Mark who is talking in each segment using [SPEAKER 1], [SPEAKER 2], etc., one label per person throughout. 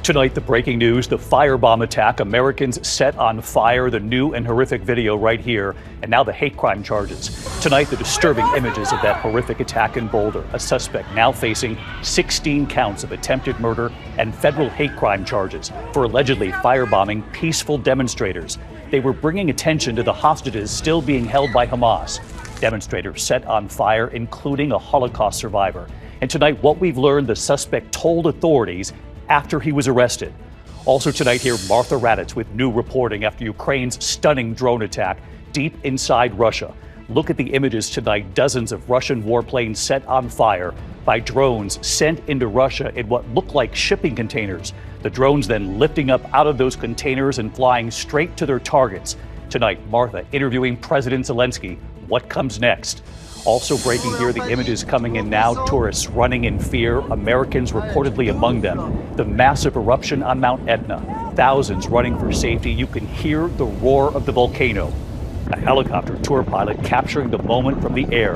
[SPEAKER 1] Tonight, the breaking news, the firebomb attack, Americans set on fire, the new and horrific video right here, and now the hate crime charges. Tonight, the disturbing images of that horrific attack in Boulder, a suspect now facing 16 counts of attempted murder and federal hate crime charges for allegedly firebombing peaceful demonstrators. They were bringing attention to the hostages still being held by Hamas. Demonstrators set on fire, including a Holocaust survivor. And tonight, what we've learned, the suspect told authorities after he was arrested. Also tonight here, Martha Raddatz with new reporting after Ukraine's stunning drone attack deep inside Russia. Look at the images tonight, dozens of Russian warplanes set on fire by drones sent into Russia in what look like shipping containers. The drones then lifting up out of those containers and flying straight to their targets. Tonight, Martha interviewing President Zelensky. What comes next? Also breaking here, the images coming in now, tourists running in fear, Americans reportedly among them. The massive eruption on Mount Etna, thousands running for safety. You can hear the roar of the volcano. A helicopter tour pilot capturing the moment from the air.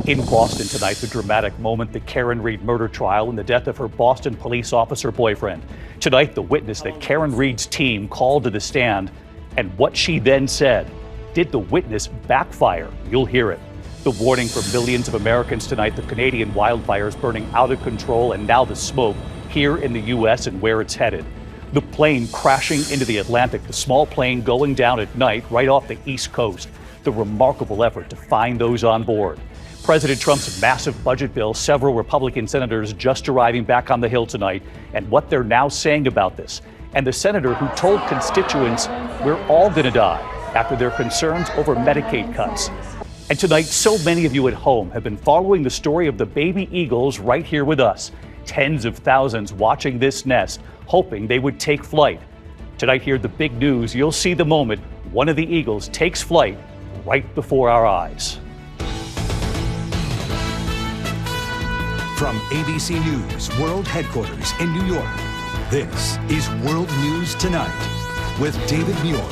[SPEAKER 1] In Boston tonight, the dramatic moment, the Karen Reed murder trial and the death of her Boston police officer boyfriend. Tonight, the witness that Karen Reed's team called to the stand and what she then said. Did the witness backfire? You'll hear it. The warning for millions of Americans tonight, the Canadian wildfires burning out of control, and now the smoke here in the U.S. and where it's headed. The plane crashing into the Atlantic, the small plane going down at night right off the East Coast. The remarkable effort to find those on board. President Trump's massive budget bill, several Republican senators just arriving back on the Hill tonight, and what they're now saying about this. And the senator who told constituents, we're all going to die, after their concerns over Medicaid cuts. And tonight, so many of you at home have been following the story of the baby eagles right here with us. Tens of thousands watching this nest, hoping they would take flight. Tonight here, the big news, you'll see the moment one of the eagles takes flight right before our eyes.
[SPEAKER 2] From ABC News World Headquarters in New York, this is World News Tonight with David Muir.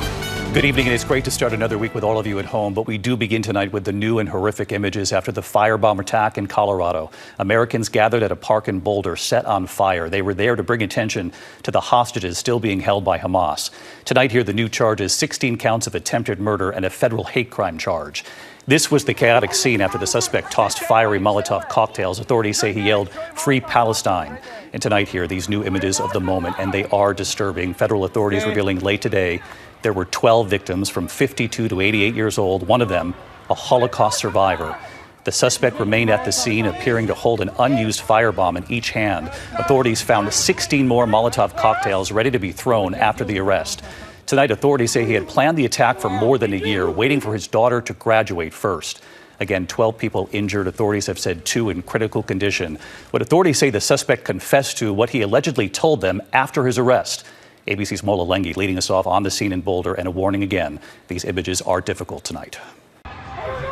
[SPEAKER 1] Good evening, and it's great to start another week with all of you at home, but we do begin tonight with the new and horrific images after the firebomb attack in Colorado. Americans gathered at a park in Boulder set on fire. They were there to bring attention to the hostages still being held by Hamas. Tonight here, the new charges, 16 counts of attempted murder and a federal hate crime charge. This was the chaotic scene after the suspect tossed fiery Molotov cocktails. Authorities say he yelled, "Free Palestine." And tonight here, these new images of the moment, and they are disturbing. Federal authorities revealing late today there were 12 victims from 52 to 88 years old, one of them a Holocaust survivor. The suspect remained at the scene, appearing to hold an unused firebomb in each hand. Authorities found 16 more Molotov cocktails ready to be thrown after the arrest. Tonight, authorities say he had planned the attack for more than a year, waiting for his daughter to graduate first. Again, 12 people injured. Authorities have said 2 in critical condition. What authorities say the suspect confessed to what he allegedly told them after his arrest. ABC's Mola Lenghi leading us off on the scene in Boulder, and a warning again, these images are difficult tonight.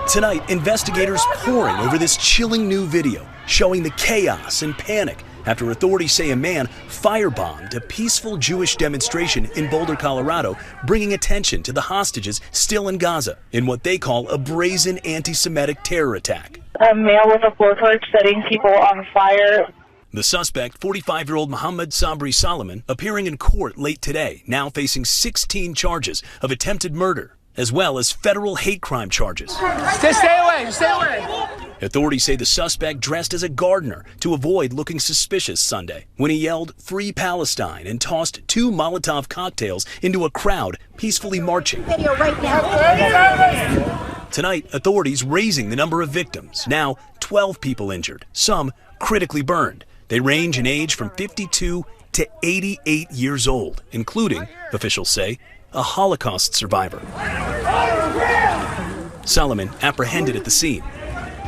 [SPEAKER 3] Tonight, investigators poring over this chilling new video showing the chaos and panic after authorities say a man firebombed a peaceful Jewish demonstration in Boulder, Colorado, bringing attention to the hostages still in Gaza in what they call a brazen anti-Semitic terror attack.
[SPEAKER 4] A male with a blowtorch setting people on fire.
[SPEAKER 3] The suspect, 45-year-old Mohammed Sabri Solomon, appearing in court late today, now facing 16 charges of attempted murder, as well as federal hate crime charges.
[SPEAKER 5] Stay away, stay away.
[SPEAKER 3] Authorities say the suspect dressed as a gardener to avoid looking suspicious Sunday when he yelled, "Free Palestine," and tossed 2 Molotov cocktails into a crowd peacefully marching.
[SPEAKER 6] Video right now.
[SPEAKER 3] Tonight, authorities raising the number of victims. Now, 12 people injured, some critically burned. They range in age from 52 to 88 years old, including, officials say, a Holocaust survivor. Solomon apprehended at the scene.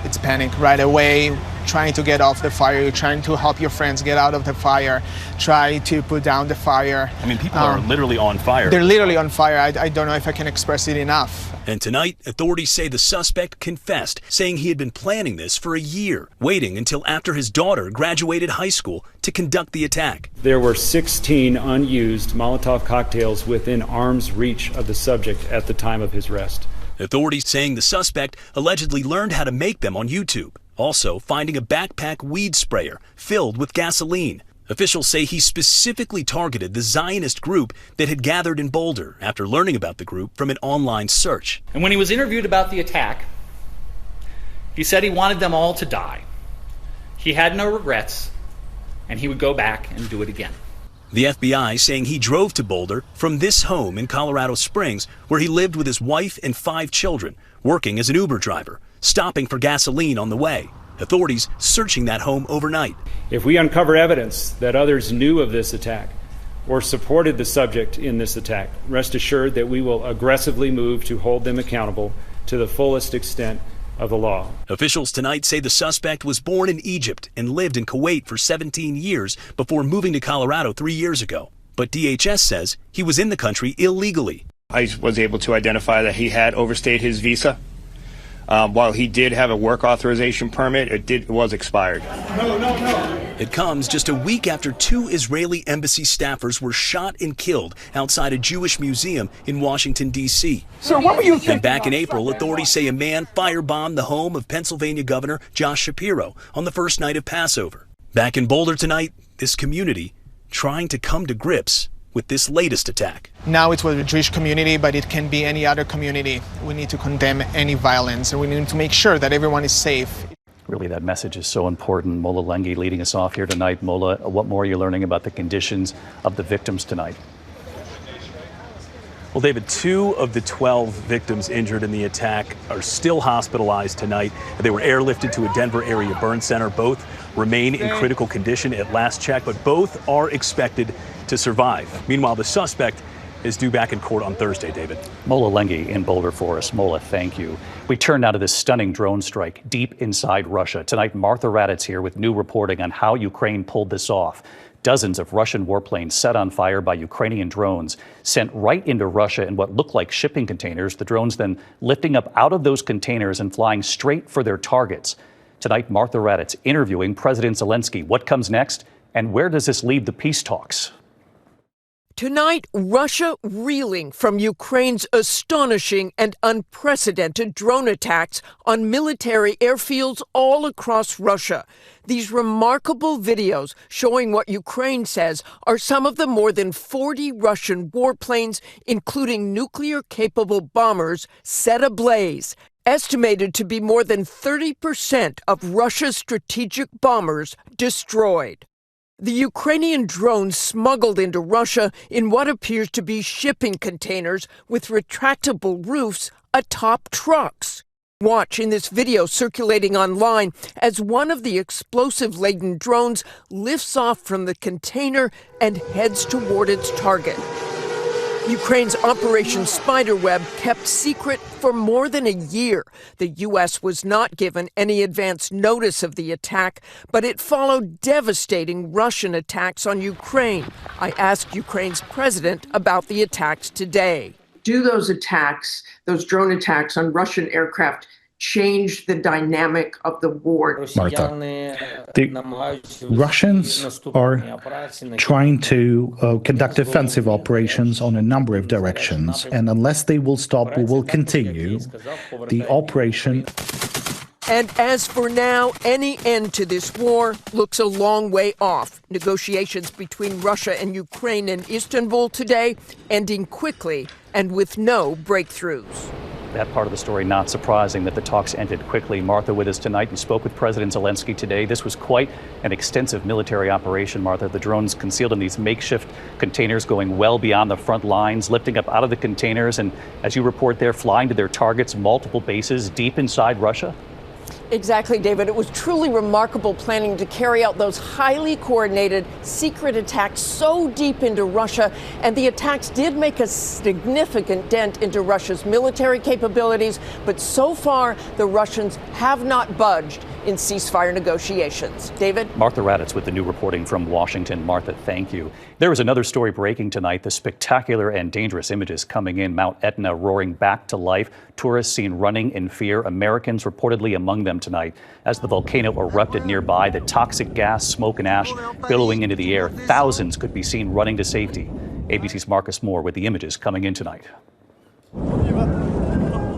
[SPEAKER 5] It's panic right away, trying to get off the fire, you're trying to help your friends get out of the fire, try to put down the fire.
[SPEAKER 7] I mean, people are literally on fire.
[SPEAKER 5] They're literally on fire. I don't know if I can express it enough.
[SPEAKER 3] And tonight, authorities say the suspect confessed, saying he had been planning this for a year, waiting until after his daughter graduated high school to conduct the attack.
[SPEAKER 8] There were 16 unused Molotov cocktails within arm's reach of the subject at the time of his arrest.
[SPEAKER 3] Authorities saying the suspect allegedly learned how to make them on YouTube, also finding a backpack weed sprayer filled with gasoline. Officials say he specifically targeted the Zionist group that had gathered in Boulder after learning about the group from an online search.
[SPEAKER 9] And when he was interviewed about the attack, he said he wanted them all to die. He had no regrets, and he would go back and do it again.
[SPEAKER 3] The FBI saying he drove to Boulder from this home in Colorado Springs, where he lived with his wife and 5 children, working as an Uber driver, stopping for gasoline on the way. Authorities searching that home overnight.
[SPEAKER 8] If we uncover evidence that others knew of this attack or supported the subject in this attack, rest assured that we will aggressively move to hold them accountable to the fullest extent of the law.
[SPEAKER 3] Officials tonight say the suspect was born in Egypt and lived in Kuwait for 17 years before moving to Colorado 3 years ago. But DHS says he was in the country illegally.
[SPEAKER 7] I was able to identify that he had overstayed his visa. While he did have a work authorization permit, it was expired.
[SPEAKER 3] It comes just a week after 2 Israeli embassy staffers were shot and killed outside a Jewish museum in Washington, D.C.
[SPEAKER 6] Sir, what were you thinking?
[SPEAKER 3] And back in April, authorities say a man firebombed the home of Pennsylvania Governor Josh Shapiro on the first night of Passover. Back in Boulder tonight, this community trying to come to grips with this latest attack.
[SPEAKER 5] Now it's with the Jewish community, but it can be any other community. We need to condemn any violence, and we need to make sure that everyone is safe.
[SPEAKER 1] Really, that message is so important. Mola Lenghi leading us off here tonight. Mola, what more are you learning about the conditions of the victims tonight?
[SPEAKER 10] Well, David, 2 of the 12 victims injured in the attack are still hospitalized tonight. They were airlifted to a Denver area burn center. Both remain in critical condition at last check, but both are expected to survive. Meanwhile, the suspect is due back in court on Thursday, David.
[SPEAKER 1] Mola Lenghi in Boulder for us. Mola, thank you. We turn now to this stunning drone strike deep inside Russia. Tonight, Martha Raddatz here with new reporting on how Ukraine pulled this off. Dozens of Russian warplanes set on fire by Ukrainian drones, sent right into Russia in what looked like shipping containers. The drones then lifting up out of those containers and flying straight for their targets. Tonight, Martha Raddatz interviewing President Zelensky. What comes next, and where does this leave the peace talks?
[SPEAKER 11] Tonight, Russia reeling from Ukraine's astonishing and unprecedented drone attacks on military airfields all across Russia. These remarkable videos showing what Ukraine says are some of the more than 40 Russian warplanes, including nuclear-capable bombers, set ablaze. Estimated to be more than 30% of Russia's strategic bombers destroyed. The Ukrainian drones smuggled into Russia in what appears to be shipping containers with retractable roofs atop trucks. Watch in this video circulating online as one of the explosive-laden drones lifts off from the container and heads toward its target. Ukraine's Operation Spiderweb kept secret for more than a year. The U.S. was not given any advance notice of the attack, but it followed devastating Russian attacks on Ukraine. I asked Ukraine's president about the attacks today.
[SPEAKER 12] Do those attacks, those drone attacks on Russian aircraft, change the dynamic of the war?
[SPEAKER 13] Martha, the Russians are trying to conduct offensive operations on a number of directions, and unless they will stop, we will continue the operation.
[SPEAKER 11] And as for now, any end to this war looks a long way off. Negotiations between Russia and Ukraine in Istanbul today ending quickly and with no breakthroughs.
[SPEAKER 1] That part of the story not surprising that the talks ended quickly. Martha with us tonight. You spoke with President Zelensky today. This was quite an extensive military operation, Martha. The drones concealed in these makeshift containers going well beyond the front lines, lifting up out of the containers and, as you report there, flying to their targets, multiple bases deep inside Russia.
[SPEAKER 11] Exactly, David. It was truly remarkable planning to carry out those highly coordinated secret attacks so deep into Russia. And the attacks did make a significant dent into Russia's military capabilities. But so far, the Russians have not budged in ceasefire negotiations. David?
[SPEAKER 1] Martha Raddatz with the new reporting from Washington. Martha, thank you. There was another story breaking tonight. The spectacular and dangerous images coming in. Mount Etna roaring back to life. Tourists seen running in fear. Americans reportedly among them tonight as the volcano erupted nearby. The toxic gas, smoke and ash billowing into the air. Thousands could be seen running to safety. ABC's Marcus Moore with the images coming in tonight.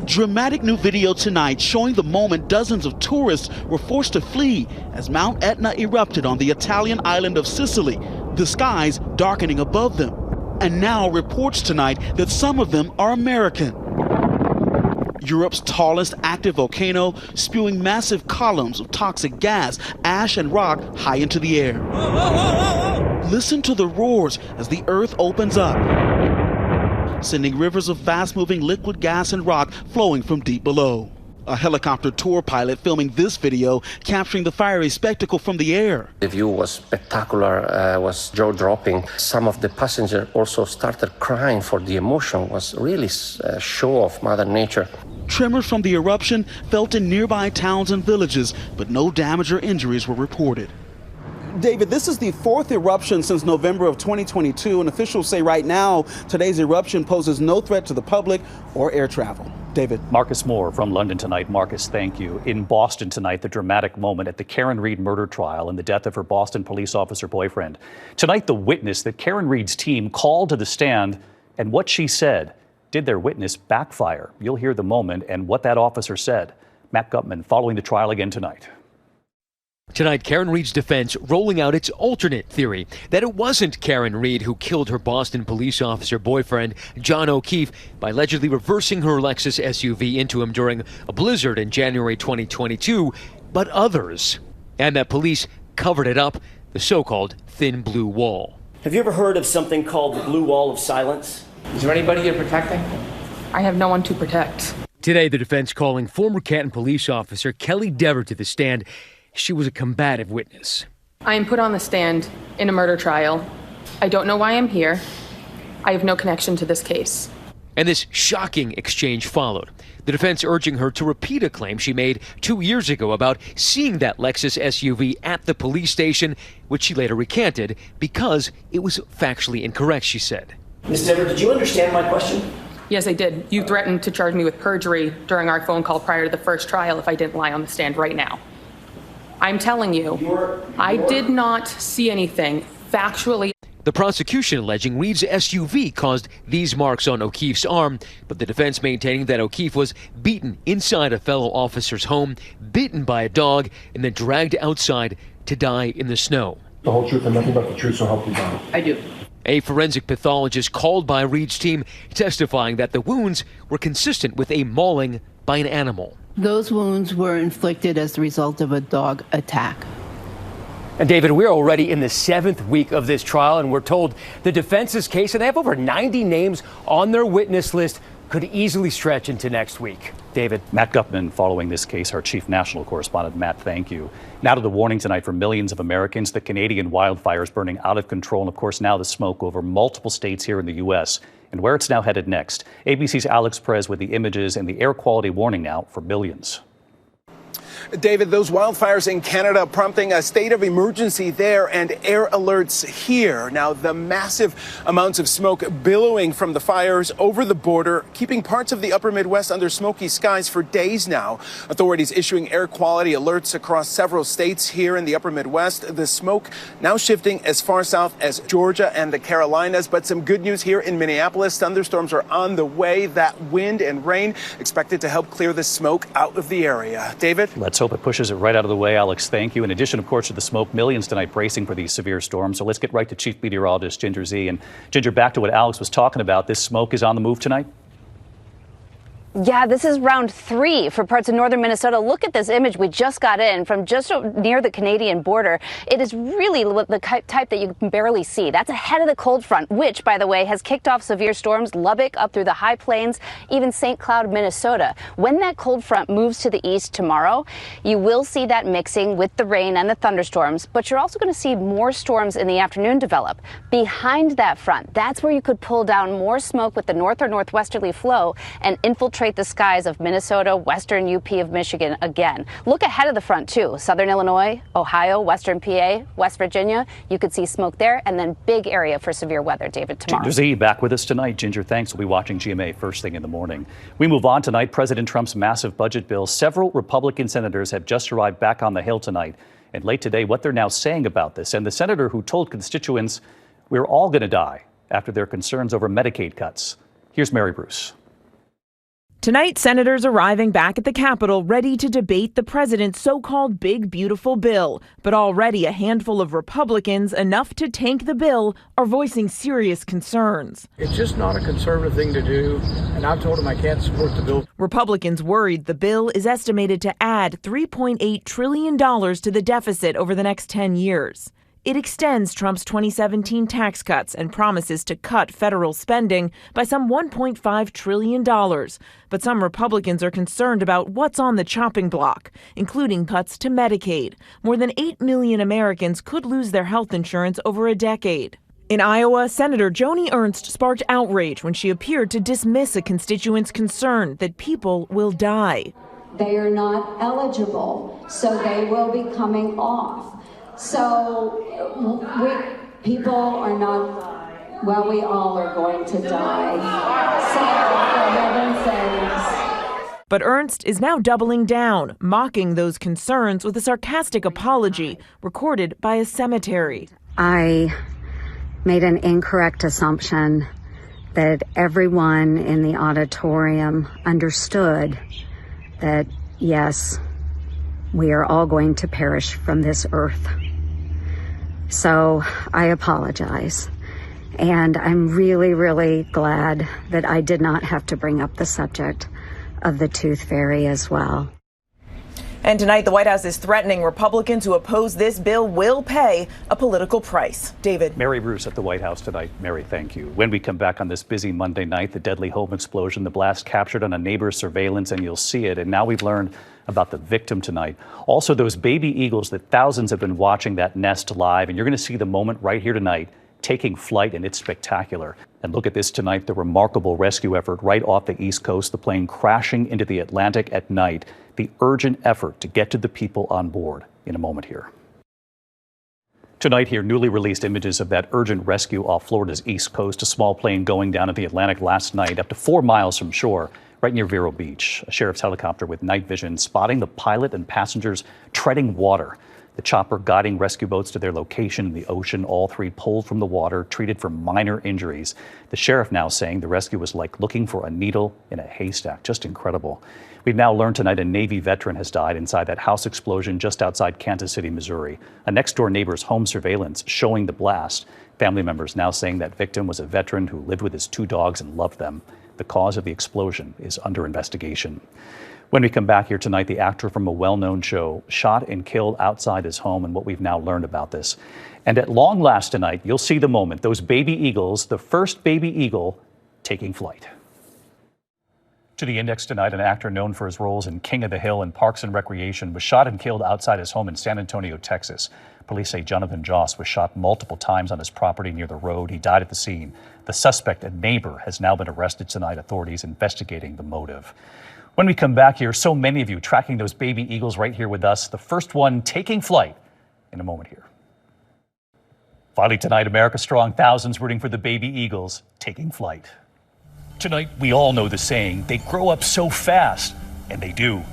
[SPEAKER 14] Dramatic new video tonight showing the moment dozens of tourists were forced to flee as Mount Etna erupted on the Italian island of Sicily, the skies darkening above them. And now reports tonight that some of them are American. Europe's tallest active volcano spewing massive columns of toxic gas, ash and rock high into the air. Listen to the roars as the earth opens up, sending rivers of fast-moving liquid gas and rock flowing from deep below. A helicopter tour pilot filming this video, capturing the fiery spectacle from the air.
[SPEAKER 15] The view was spectacular, was jaw-dropping. Some of the passengers also started crying for the emotion. It was really a show of Mother Nature.
[SPEAKER 14] Tremors from the eruption felt in nearby towns and villages, but no damage or injuries were reported.
[SPEAKER 16] David, this is the fourth eruption since November of 2022, and officials say right now today's eruption poses no threat to the public or air travel. David.
[SPEAKER 1] Marcus Moore from London tonight. Marcus, thank you. In Boston tonight, the dramatic moment at the Karen Reed murder trial and the death of her Boston police officer boyfriend. Tonight, the witness that Karen Reed's team called to the stand and what she said. Did their witness backfire? You'll hear the moment and what that officer said. Matt Gutman following the trial again tonight.
[SPEAKER 17] Tonight, Karen Reed's defense rolling out its alternate theory that it wasn't Karen Reed who killed her Boston police officer boyfriend, John O'Keefe, by allegedly reversing her Lexus SUV into him during a blizzard in January 2022, but others. And that police covered it up, the so-called thin blue wall.
[SPEAKER 18] Have you ever heard of something called the blue wall of silence? Is there anybody you're protecting?
[SPEAKER 19] I have no one to protect.
[SPEAKER 17] Today, the defense calling former Canton police officer Kelly Dever to the stand. She was a combative witness.
[SPEAKER 19] I am put on the stand in a murder trial. I don't know why I'm here. I have no connection to this case.
[SPEAKER 17] And this shocking exchange followed. The defense urging her to repeat a claim she made 2 years ago about seeing that Lexus SUV at the police station, which she later recanted because it was factually incorrect, she said.
[SPEAKER 18] Ms. Dever, did you understand my question?
[SPEAKER 19] Yes, I did. You threatened to charge me with perjury during our phone call prior to the first trial if I didn't lie on the stand right now. I'm telling you, I did not see anything factually.
[SPEAKER 17] The prosecution alleging Reed's SUV caused these marks on O'Keefe's arm, but the defense maintaining that O'Keefe was beaten inside a fellow officer's home, bitten by a dog, and then dragged outside to die in the snow.
[SPEAKER 20] The whole truth and nothing but the truth, so help you God.
[SPEAKER 19] I do.
[SPEAKER 17] A forensic pathologist called by Reed's team testifying that the wounds were consistent with a mauling by an animal.
[SPEAKER 21] Those wounds were inflicted as the result of a dog attack.
[SPEAKER 22] And David, we're already in the 7th week of this trial, and we're told the defense's case, and they have over 90 names on their witness list, could easily stretch into next week. David.
[SPEAKER 1] Matt Gutman following this case, our chief national correspondent. Matt, thank you. Now to the warning tonight for millions of Americans, the Canadian wildfires burning out of control, and of course now the smoke over multiple states here in the U.S. and where it's now headed next. ABC's Alex Perez with the images and the air quality warning now for millions.
[SPEAKER 5] David, those wildfires in Canada prompting a state of emergency there and air alerts here. Now, the massive amounts of smoke billowing from the fires over the border, keeping parts of the upper Midwest under smoky skies for days now. Authorities issuing air quality alerts across several states here in the upper Midwest. The smoke now shifting as far south as Georgia and the Carolinas. But some good news here in Minneapolis. Thunderstorms are on the way. That wind and rain expected to help clear the smoke out of the area. David?
[SPEAKER 1] Let's hope it pushes it right out of the way. Alex, thank you. In addition, of course, to the smoke, millions tonight bracing for these severe storms. So let's get right to Chief Meteorologist Ginger Z. And Ginger, back to what Alex was talking about. This smoke is on the move tonight?
[SPEAKER 23] Yeah, this is round 3 for parts of northern Minnesota. Look at this image we just got in from just near the Canadian border. It is really the type that you can barely see. That's ahead of the cold front, which, by the way, has kicked off severe storms, Lubbock up through the high plains, even St. Cloud, Minnesota. When that cold front moves to the east tomorrow, you will see that mixing with the rain and the thunderstorms, but you're also going to see more storms in the afternoon develop. Behind that front, that's where you could pull down more smoke with the north or northwesterly flow and infiltrate the skies of Minnesota, western UP of Michigan again. Look ahead of the front, too. Southern Illinois, Ohio, western PA, West Virginia. You could see smoke there, and then big area for severe weather, David, tomorrow.
[SPEAKER 1] Ginger Z back with us tonight. Ginger, thanks. We'll be watching GMA first thing in the morning. We move on tonight. President Trump's massive budget bill. Several Republican senators have just arrived back on the Hill tonight. And late today, what they're now saying about this. And the senator who told constituents, we're all going to die after their concerns over Medicaid cuts. Here's Mary Bruce.
[SPEAKER 2] Tonight, senators arriving back at the Capitol ready to debate the president's so-called big, beautiful bill. But already a handful of Republicans, enough to tank the bill, are voicing serious concerns.
[SPEAKER 4] It's just not a conservative thing to do, and I've told them I can't support the bill.
[SPEAKER 2] Republicans worried the bill is estimated to add $3.8 trillion to the deficit over the next 10 years. It extends Trump's 2017 tax cuts and promises to cut federal spending by some $1.5 trillion. But some Republicans are concerned about what's on the chopping block, including cuts to Medicaid. More than 8 million Americans could lose their health insurance over a decade. In Iowa, Senator Joni Ernst sparked outrage when she appeared to dismiss a constituent's concern that people will die.
[SPEAKER 9] They are not eligible, so they will be coming off. So people are not, well, we all are going to die. So, for heaven's sakes.
[SPEAKER 2] But Ernst is now doubling down, mocking those concerns with a sarcastic apology recorded by a cemetery.
[SPEAKER 24] I made an incorrect assumption that everyone in the auditorium understood that, yes, we are all going to perish from this earth. So I apologize. And I'm really, really glad that I did not have to bring up the subject of the tooth fairy as well.
[SPEAKER 2] And tonight, the White House is threatening Republicans who oppose this bill will pay a political price. David.
[SPEAKER 1] Mary Bruce at the White House tonight. Mary, thank you. When we come back on this busy Monday night, the deadly home explosion, the blast captured on a neighbor's surveillance, and you'll see it. And now we've learned about the victim tonight. Also, those baby eagles that thousands have been watching that nest live. And you're going to see the moment right here tonight taking flight, and it's spectacular. And look at this tonight, the remarkable rescue effort right off the East Coast, the plane crashing into the Atlantic at night, the urgent effort to get to the people on board in a moment here. Tonight here, newly released images of that urgent rescue off Florida's East Coast, a small plane going down to the Atlantic last night, up to 4 miles from shore, right near Vero Beach. A sheriff's helicopter with night vision spotting the pilot and passengers treading water. The chopper guiding rescue boats to their location in the ocean, all three pulled from the water, treated for minor injuries. The sheriff now saying the rescue was like looking for a needle in a haystack. Just incredible. We've now learned tonight a Navy veteran has died inside that house explosion just outside Kansas City, Missouri. A next-door neighbor's home surveillance showing the blast. Family members now saying that victim was a veteran who lived with his 2 dogs and loved them. The cause of the explosion is under investigation. When we come back here tonight, the actor from a well-known show shot and killed outside his home, and what we've now learned about this. And at long last tonight, you'll see the moment, those baby eagles, the first baby eagle taking flight. To the Index tonight, an actor known for his roles in King of the Hill and Parks and Recreation was shot and killed outside his home in San Antonio, Texas. Police say Jonathan Joss was shot multiple times on his property near the road. He died at the scene. The suspect, a neighbor, has now been arrested tonight. Authorities investigating the motive. When we come back here, so many of you tracking those baby eagles right here with us. The first one taking flight in a moment here. Finally tonight, America Strong, thousands rooting for the baby eagles taking flight. Tonight, we all know the saying, they grow up so fast, and they do.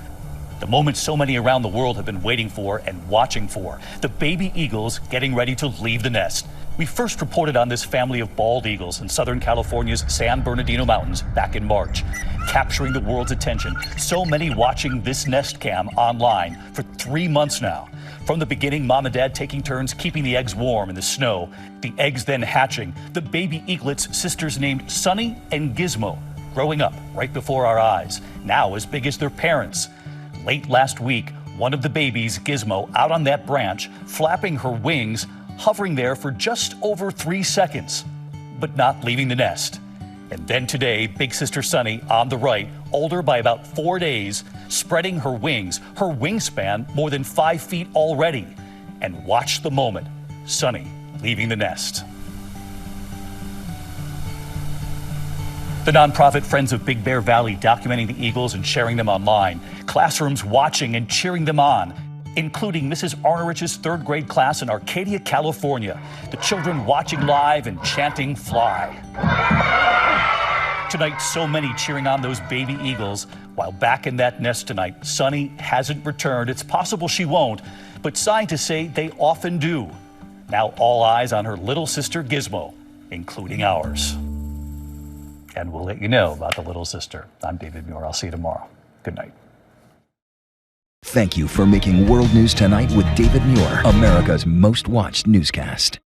[SPEAKER 1] The moment so many around the world have been waiting for and watching for. The baby eagles getting ready to leave the nest. We first reported on this family of bald eagles in Southern California's San Bernardino Mountains back in March, capturing the world's attention. So many watching this nest cam online for 3 months now. From the beginning, mom and dad taking turns keeping the eggs warm in the snow. The eggs then hatching. The baby eaglets' sisters named Sunny and Gizmo, growing up right before our eyes, now as big as their parents. Late last week, one of the babies, Gizmo, out on that branch, flapping her wings, hovering there for just over 3 seconds, but not leaving the nest. And then today, big sister Sunny on the right, older by about 4 days, spreading her wings, her wingspan more than 5 feet already. And watch the moment, Sunny leaving the nest. The nonprofit Friends of Big Bear Valley documenting the eagles and sharing them online. Classrooms watching and cheering them on, including Mrs. Arnerich's 3rd grade class in Arcadia, California. The children watching live and chanting fly. Tonight, so many cheering on those baby eagles. While back in that nest tonight, Sunny hasn't returned. It's possible she won't, but scientists say they often do. Now all eyes on her little sister Gizmo, including ours. and we'll let you know about the little sister. I'm David Muir. I'll see you tomorrow. Good night.
[SPEAKER 3] Thank you for making World News Tonight with David Muir America's most watched newscast.